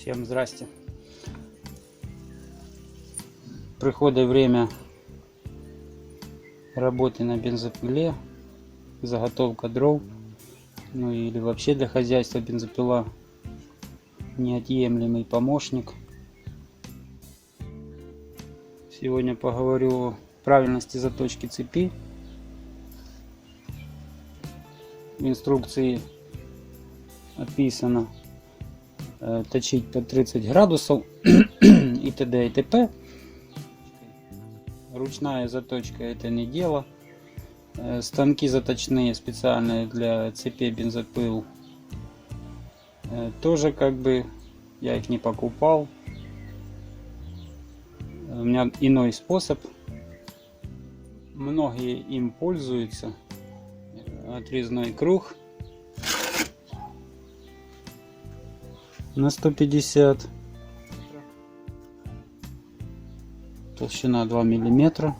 Всем здрасте. Приходит время работы на бензопиле, заготовка дров, ну или вообще для хозяйства бензопила неотъемлемый помощник. Сегодня поговорю о правильности заточки цепи. В инструкции описано точить по 30 градусов и т.д. и т.п. Ручная заточка — это не дело. Станки заточные специальные для цепи бензопил тоже как бы я их не покупал. У меня иной способ. Многие им пользуются. Отрезной круг на 150, толщина 2 миллиметра.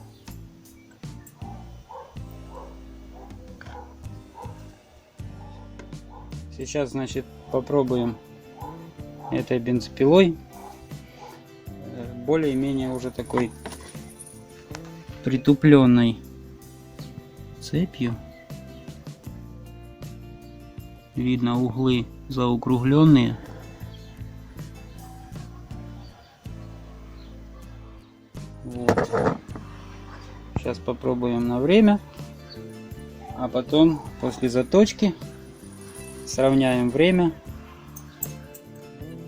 Сейчас, значит, попробуем этой бензопилой, более-менее уже такой притупленной цепью. Видно, углы заокругленные. Вот. Сейчас попробуем на время, а потом после заточки сравняем время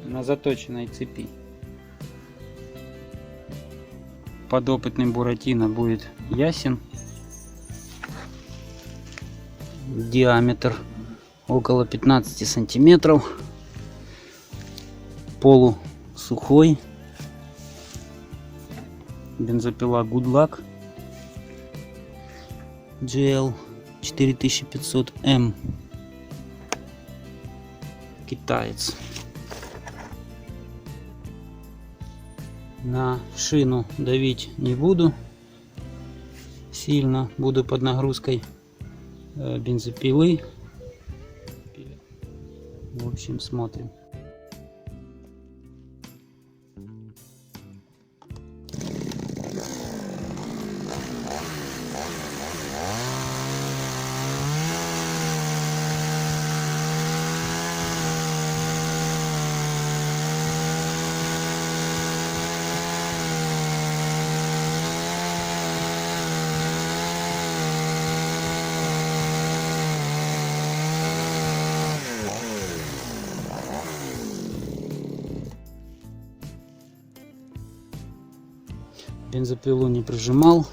на заточенной цепи. Подопытный Буратино будет ясен. Диаметр около 15 сантиметров. Полусухой. Бензопила Good Luck GL 4500M. Китаец. На шину давить не буду сильно, буду под нагрузкой бензопилы. В общем, смотрим. Бензопилу не прижимал,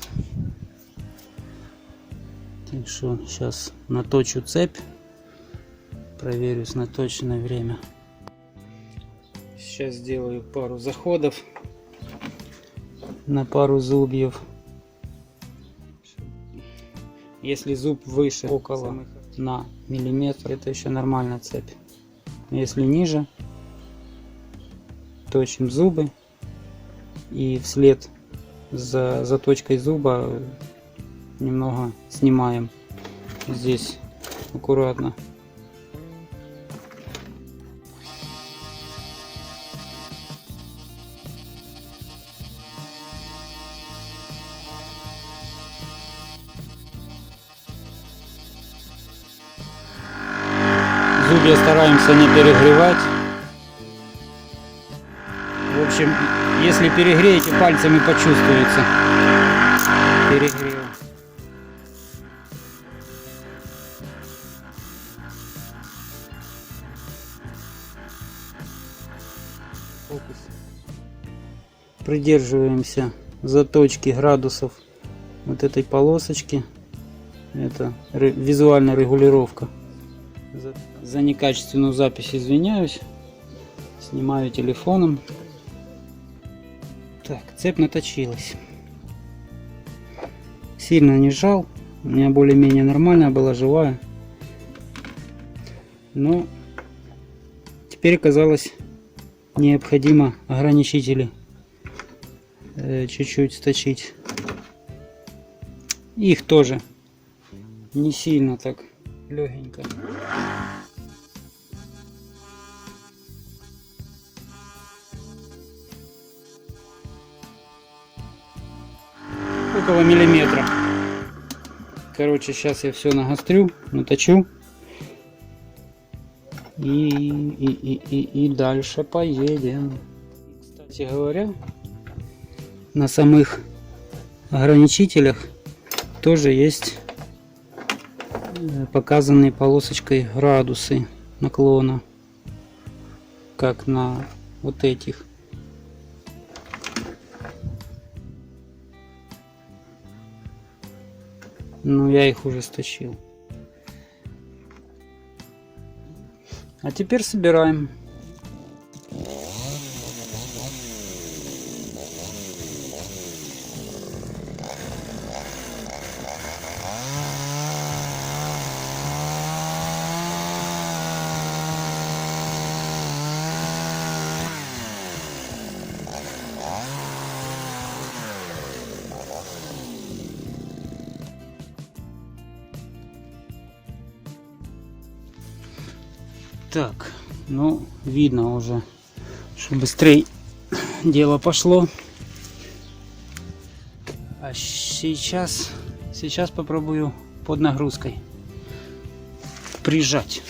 так что сейчас наточу цепь, проверю с наточенное время. Сейчас сделаю пару заходов на пару зубьев. Если зуб выше около на миллиметр, это еще нормальная цепь. Если ниже, точим зубы и вслед за заточкой зуба немного снимаем здесь аккуратно. Зубья стараемся не перегревать. В общем, если перегреете, пальцами почувствуется перегрев. Фокус. Придерживаемся заточки градусов вот этой полосочки. Это визуальная регулировка. За некачественную запись извиняюсь. Снимаю телефоном. Так, цепь наточилась. Сильно не жал. У меня более-менее нормальная была, живая. Но теперь оказалось необходимо ограничители чуть-чуть сточить. Их тоже не сильно так, легенько. около миллиметра. Короче, сейчас я все нагострю, наточу. И дальше поедем. Кстати говоря, на самых ограничителях тоже есть показанные полосочкой градусы наклона, как на вот этих. Но я их уже сточил. А теперь собираем. Так, ну, видно уже, что быстрее дело пошло. А сейчас попробую под нагрузкой прижать.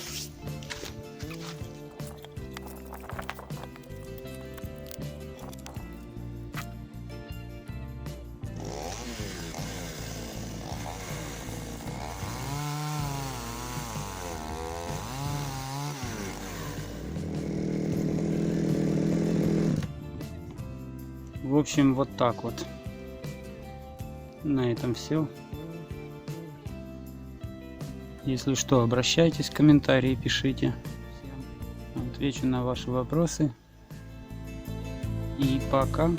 В общем, вот так вот. На этом все. Если что, обращайтесь, комментарии пишите. Отвечу на ваши вопросы. И пока.